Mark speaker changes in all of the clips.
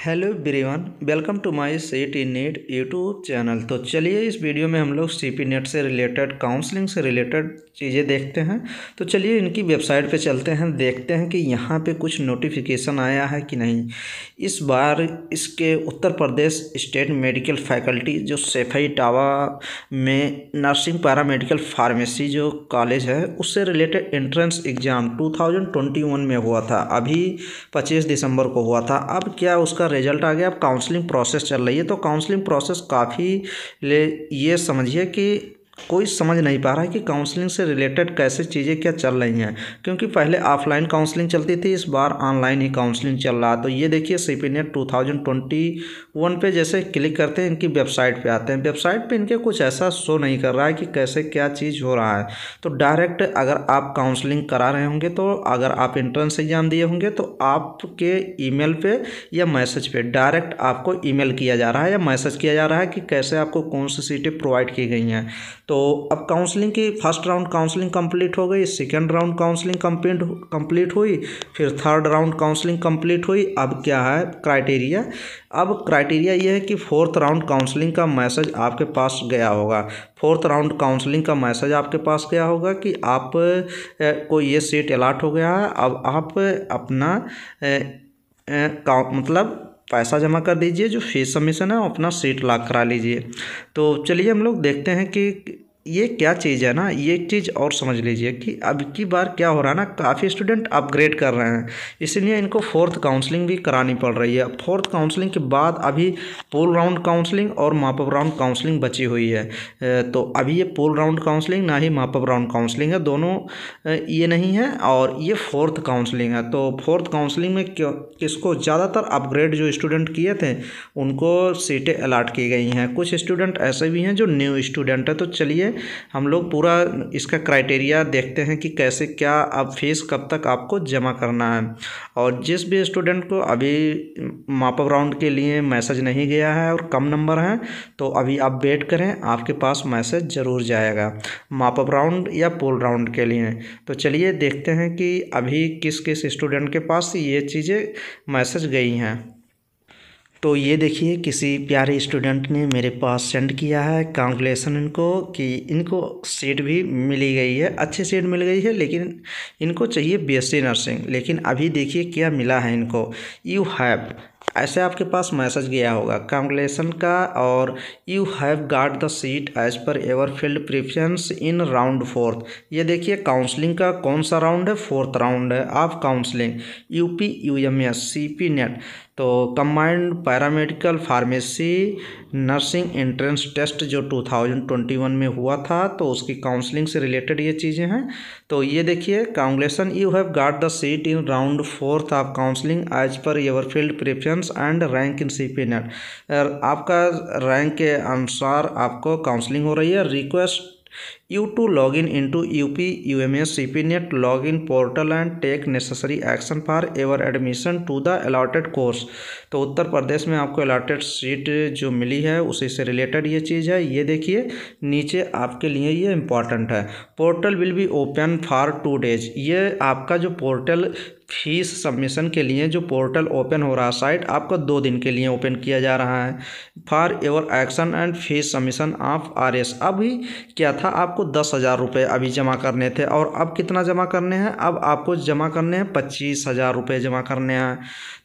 Speaker 1: Hello everyone, welcome to my CET NEET YouTube channel. तो चलिए इस वीडियो में हम लोग सीपी नेट से रिलेटेड, काउंसलिंग से रिलेटेड चीज़ें देखते हैं। तो चलिए इनकी वेबसाइट पे चलते हैं, देखते हैं कि यहाँ पे कुछ नोटिफिकेशन आया है कि नहीं। इस बार इसके Uttar Pradesh state medical faculty जो सैफई इटावा में नर्सिंग पैरामेडिकल फार्मेसी जो कॉलेज है उससे रिलेटेड एंट्रेंस एग्ज़ाम 2021 में हुआ था, अभी 25 दिसंबर को हुआ था। अब क्या उसका रिजल्ट आ गया, अब काउंसलिंग प्रोसेस चल रही है। तो काउंसलिंग प्रोसेस काफ़ी ये समझिए कि कोई समझ नहीं पा रहा है कि काउंसलिंग से रिलेटेड कैसे चीज़ें क्या चल रही हैं, क्योंकि पहले ऑफलाइन काउंसलिंग चलती थी, इस बार ऑनलाइन ही काउंसलिंग चल रहा है। तो ये देखिए सीपी नेट 2021 पे जैसे क्लिक करते हैं इनकी वेबसाइट पे आते हैं, वेबसाइट पे इनके कुछ ऐसा शो नहीं कर रहा है कि कैसे क्या चीज़ हो रहा है। तो डायरेक्ट अगर आप काउंसलिंग करा रहे होंगे, तो अगर आप एंट्रेंस एग्जाम दिए होंगे तो आपके ईमेल पे या मैसेज पे डायरेक्ट आपको ईमेल किया जा रहा है या मैसेज किया जा रहा है कि कैसे आपको कौन सी सीटें प्रोवाइड की गई हैं। तो अब काउंसलिंग की फर्स्ट राउंड काउंसलिंग कंप्लीट हो गई, सेकंड राउंड काउंसलिंग कंप्लीट हुई, फिर थर्ड राउंड काउंसलिंग कंप्लीट हुई। अब क्या है क्राइटेरिया, अब क्राइटेरिया ये है कि फोर्थ राउंड काउंसलिंग का मैसेज आपके पास गया होगा। फोर्थ राउंड काउंसलिंग का मैसेज आपके पास गया होगा कि आप को ये सीट अलॉट हो गया है। अब आप अपना मतलब पैसा जमा कर दीजिए, जो फीस सबमिशन है अपना सीट लॉक करा लीजिए। तो चलिए हम लोग देखते हैं कि ये क्या चीज़ है ना। ये एक चीज़ और समझ लीजिए कि अब की बार क्या हो रहा है ना, काफ़ी स्टूडेंट अपग्रेड कर रहे हैं, इसलिए इनको फोर्थ काउंसलिंग भी करानी पड़ रही है। फोर्थ काउंसलिंग के बाद अभी पूल राउंड काउंसलिंग और माप अप राउंड काउंसलिंग बची हुई है। तो अभी ये पूल राउंड काउंसलिंग ना ही माप अप राउंड काउंसलिंग है, दोनों ये नहीं है, और ये फोर्थ काउंसलिंग है। तो फोर्थ काउंसलिंग में किसको ज़्यादातर अपग्रेड जो स्टूडेंट किए थे उनको सीटें अलॉट की गई हैं। कुछ स्टूडेंट ऐसे भी हैं जो न्यू स्टूडेंट है। तो चलिए हम लोग पूरा इसका क्राइटेरिया देखते हैं कि कैसे क्या, अब फीस कब तक आपको जमा करना है। और जिस भी स्टूडेंट को अभी माप अप राउंड के लिए मैसेज नहीं गया है और कम नंबर है, तो अभी आप वेट करें, आपके पास मैसेज ज़रूर जाएगा माप अप राउंड या पूल राउंड के लिए। तो चलिए देखते हैं कि अभी किस किस स्टूडेंट के पास ये चीज़ें मैसेज गई हैं। तो ये देखिए किसी प्यारे स्टूडेंट ने मेरे पास सेंड किया है, कांग्रेचुलेसन इनको कि इनको सीट भी मिली गई है, अच्छी सीट मिल गई है, लेकिन इनको चाहिए बीएससी नर्सिंग। लेकिन अभी देखिए क्या मिला है इनको, यू हैव, ऐसे आपके पास मैसेज गया होगा कांग्रेचुलेसन का, और you have got the seat as per your field preference in round fourth. ये देखिए काउंसलिंग का कौन सा राउंड है, फोर्थ राउंड है of counselling UP UMS CP NET. तो combined paramedical pharmacy nursing entrance test जो 2021 में हुआ था, तो उसकी काउंसलिंग से रिलेटेड ये चीज़ें हैं। तो ये देखिए congratulations, you have got the seat in round fourth of counselling as per your field preference and rank in CP NET. आपका रैंक के अनुसार आपको काउंसलिंग हो रही है। Request you to log in into UP UMS CPNet login portal and take necessary action for your admission to the allotted course। तो उत्तर प्रदेश में आपको allotted सीट जो मिली है उसी से रिलेटेड ये चीज़ है। ये देखिए नीचे आपके लिए ये इम्पॉर्टेंट है, portal will be open for 2 days। ये आपका जो पोर्टल फीस सबमिशन के लिए जो पोर्टल ओपन हो रहा है, साइट आपका 2 दिन के लिए ओपन किया जा रहा है for your action and fees submission of RS। अभी क्या था, आपको 10,000 रुपये अभी जमा करने थे, और अब कितना जमा करने हैं, अब आपको जमा करने हैं 25,000 रुपये जमा करने हैं।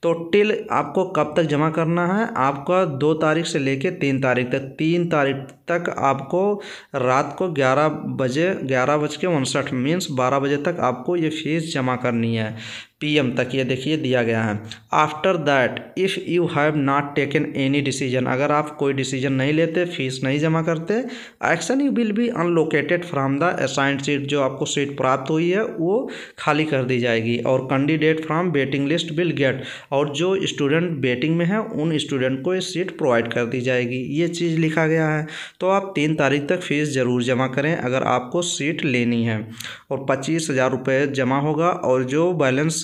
Speaker 1: तो टिल आपको कब तक जमा करना है, आपका 2 तारीख से लेके 3 तारीख तक, 3 तारीख तक आपको रात को 11:59 मीन्स 12 बजे तक आपको ये फीस जमा करनी है, PM तक। ये देखिए दिया गया है। After that if you have not taken any decision, अगर आप कोई डिसीजन नहीं लेते, फीस नहीं जमा करते, action you will be unallocated from the assigned seat, जो आपको सीट प्राप्त हुई है वो खाली कर दी जाएगी, और candidate from waiting list will get, और जो स्टूडेंट वेटिंग में है उन स्टूडेंट को ये सीट प्रोवाइड कर दी जाएगी। ये चीज़ लिखा गया है। तो आप 3 तारीख तक फीस ज़रूर जमा करें अगर आपको सीट लेनी है, और 25,000 रुपये जमा होगा, और जो बैलेंस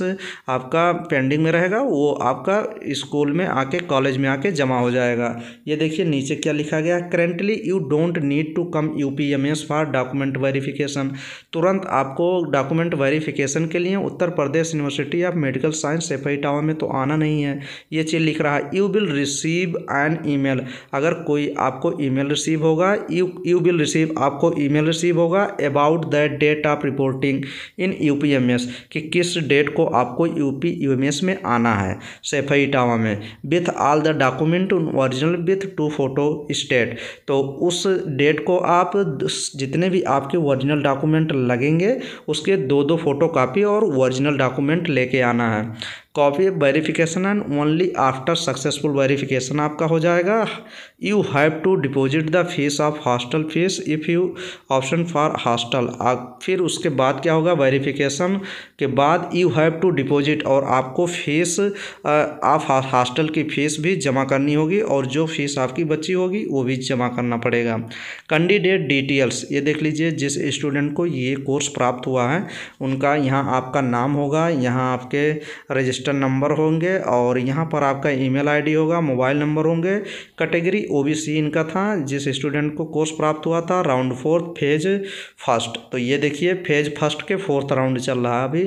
Speaker 1: आपका पेंडिंग में रहेगा वो आपका स्कूल में आके कॉलेज में आके जमा हो जाएगा। ये देखिए नीचे क्या लिखा गया, currently you don't need to come UPMS for document verification. तुरंत आपको डॉक्यूमेंट वेरिफिकेशन के लिए Uttar Pradesh university of medical science Saifai tower में तो आना नहीं है। ये चीज़ लिख रहा है, you will receive an email. अगर कोई आपको ईमेल रिसीव होगा, यू विल रिसीव, आपको ईमेल रिसीव होगा about the date of reporting in UPMS, कि किस डेट को आपको UPMS में आना है सैफई टावर में, with all the document original with 2 photo state. तो उस डेट को आप जितने भी आपके ओरिजिनल डॉक्यूमेंट लगेंगे उसके 2 फोटो कापी और ओरिजिनल डॉक्यूमेंट लेके आना है। Copy verification and only after successful verification आपका हो जाएगा। You have to deposit the fees of hostel fees if you option for hostel. फिर उसके बाद क्या होगा, वेरिफिकेशन के बाद यू हैव टू डिपॉजिट, और आपको फीस आप हॉस्टल की फ़ीस भी जमा करनी होगी और जो फीस आपकी बची होगी वो भी जमा करना पड़ेगा। कैंडिडेट डिटेल्स, ये देख लीजिए जिस स्टूडेंट को ये कोर्स प्राप्त हुआ है उनका यहाँ आपका नाम होगा, यहाँ आपके रजिस्टर नंबर होंगे और यहाँ पर आपका ईमेल आईडी होगा, मोबाइल नंबर होंगे। कैटेगरी OBC इनका था जिस स्टूडेंट को कोर्स प्राप्त हुआ था, राउंड 4 फेज फर्स्ट। तो ये देखिए फेज फर्स्ट के 4th राउंड चल रहा है अभी,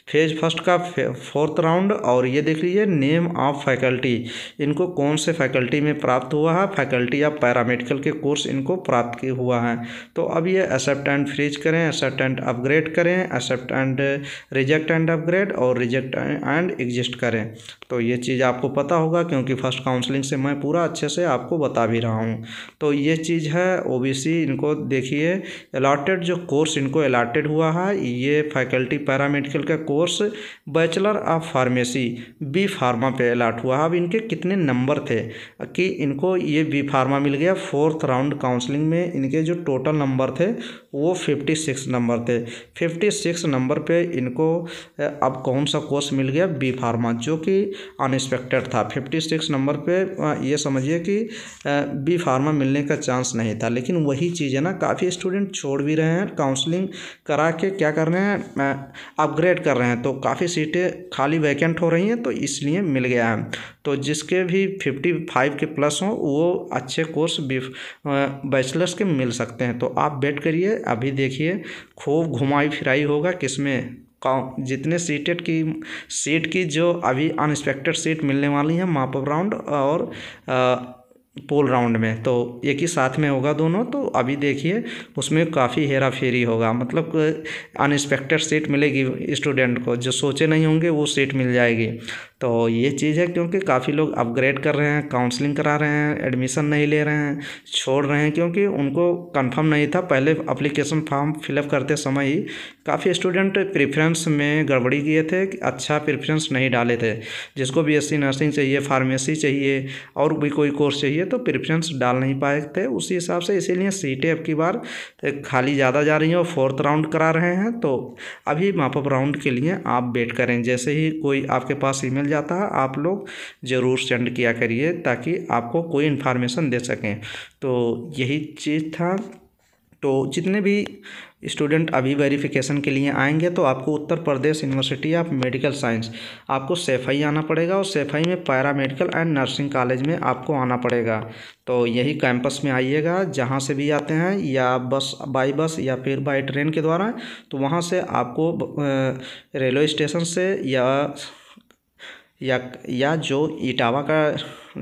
Speaker 1: फेज फर्स्ट का 4th राउंड। और ये देख लीजिए नेम ऑफ फैकल्टी, इनको कौन से फैकल्टी में प्राप्त हुआ है, फैकल्टी ऑफ पैरामेडिकल के कोर्स इनको प्राप्त हुआ है। तो अब ये एक्सेप्ट एंड फ्रीज करें, एक्सेप्ट एंड अपग्रेड करें, accept and reject and upgrade और रिजेक्ट एंड एग्जिस्ट करें। तो ये चीज़ आपको पता होगा क्योंकि फर्स्ट काउंसलिंग से मैं पूरा अच्छे से आपको बता भी रहा हूँ। तो ये चीज़ है OBC, इनको देखिए अलॉटेड जो कोर्स इनको अलॉटेड हुआ है, ये फैकल्टी पैरामेडिकल का course bachelor of pharmacy B pharma पे अलॉट हुआ है। अब इनके कितने नंबर थे कि इनको ये B फार्मा मिल गया 4th राउंड काउंसलिंग में, इनके जो टोटल नंबर थे वो 56 नंबर थे। 56 नंबर पे इनको अब कौन सा कोर्स मिल गया, B फार्मा, जो कि अनएक्सपेक्टेड था। 56 नंबर पे ये समझिए कि B फार्मा मिलने का चांस नहीं था। लेकिन वही चीज़ है ना, काफ़ी स्टूडेंट छोड़ भी रहे हैं, काउंसलिंग करा के क्या कर रहे हैं, अपग्रेड कर रहे हैं, तो काफ़ी सीटें खाली वैकेंट हो रही हैं, तो इसलिए मिल गया है। तो जिसके भी 55 के प्लस हों वो अच्छे कोर्स बैचलर्स के मिल सकते हैं। तो आप वेट करिए, अभी देखिए खूब घुमाई फिराई होगा किसमें, जितने सीट की जो अभी अनएक्सपेक्टेड सीट मिलने वाली है मॉप अप राउंड और पोल राउंड में, तो एक ही साथ में होगा दोनों। तो अभी देखिए उसमें काफ़ी हेरा फेरी होगा, मतलब अनएक्सपेक्टेड सीट मिलेगी स्टूडेंट को, जो सोचे नहीं होंगे वो सीट मिल जाएगी। तो ये चीज़ है क्योंकि काफ़ी लोग अपग्रेड कर रहे हैं, काउंसलिंग करा रहे हैं, एडमिशन नहीं ले रहे हैं, छोड़ रहे हैं क्योंकि उनको कंफर्म नहीं था। पहले एप्लीकेशन फॉर्म फिलअप करते समय ही काफ़ी स्टूडेंट प्रेफरेंस में गड़बड़ी किए थे, अच्छा प्रेफरेंस नहीं डाले थे। जिसको BSc नर्सिंग चाहिए, फार्मेसी चाहिए और भी कोई कोर्स चाहिए तो प्रेफरेंस डाल नहीं पाए थे उसी हिसाब से, इसीलिए सीटें अब की बार खाली ज़्यादा जा रही हैं और 4th राउंड करा रहे हैं। तो अभी मॉपअप राउंड के लिए आप वेट करें, जैसे ही कोई आपके पास ईमेल जाता है आप लोग ज़रूर सेंड किया करिए ताकि आपको कोई इन्फॉर्मेशन दे सकें। तो यही चीज़ था। तो जितने भी स्टूडेंट अभी वेरिफिकेशन के लिए आएंगे तो आपको उत्तर Pradesh university of medical science आपको सैफई आना पड़ेगा और सैफई में पैरामेडिकल एंड नर्सिंग कॉलेज में आपको आना पड़ेगा। तो यही कैंपस में आइएगा, जहाँ से भी आते हैं या बाई बस या फिर बाई ट्रेन के द्वारा, तो वहाँ से आपको रेलवे स्टेशन से या जो इटावा का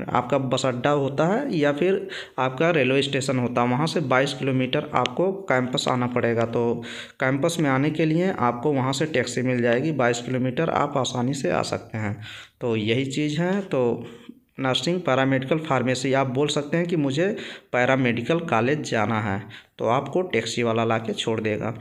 Speaker 1: आपका बस अड्डा होता है या फिर आपका रेलवे स्टेशन होता है, वहाँ से 22 किलोमीटर आपको कैंपस आना पड़ेगा। तो कैंपस में आने के लिए आपको वहाँ से टैक्सी मिल जाएगी, 22 किलोमीटर आप आसानी से आ सकते हैं। तो यही चीज़ है। तो नर्सिंग, पैरामेडिकल, फार्मेसी आप बोल सकते हैं कि मुझे पैरामेडिकल कॉलेज जाना है, तो आपको टैक्सी वाला ला के छोड़ देगा।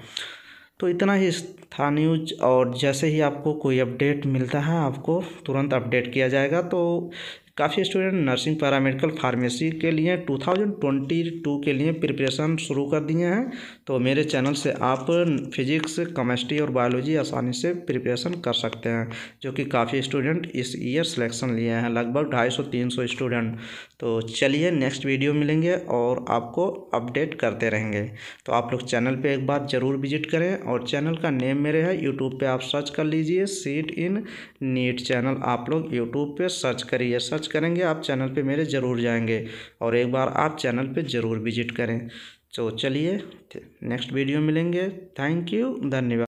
Speaker 1: तो इतना ही था न्यूज, और जैसे ही आपको कोई अपडेट मिलता है आपको तुरंत अपडेट किया जाएगा। तो काफ़ी स्टूडेंट नर्सिंग, पैरामेडिकल, फार्मेसी के लिए 2022 के लिए प्रिपरेशन शुरू कर दिए हैं। तो मेरे चैनल से आप फिजिक्स, केमिस्ट्री और बायोलॉजी आसानी से प्रिपरेशन कर सकते हैं, जो कि काफ़ी स्टूडेंट इस ईयर सिलेक्शन लिए हैं, लगभग 250-300 स्टूडेंट। तो चलिए नेक्स्ट वीडियो मिलेंगे और आपको अपडेट करते रहेंगे। तो आप लोग चैनल पे एक बार ज़रूर विजिट करें, और चैनल का नेम मेरे है, यूट्यूब पे आप सर्च कर लीजिए सीट इन नीट चैनल। आप लोग यूट्यूब पे सर्च करिए, सर्च करेंगे आप चैनल पे मेरे ज़रूर जाएंगे, और एक बार आप चैनल पे ज़रूर विजिट करें। तो चलिए नेक्स्ट वीडियो मिलेंगे। थैंक यू, धन्यवाद।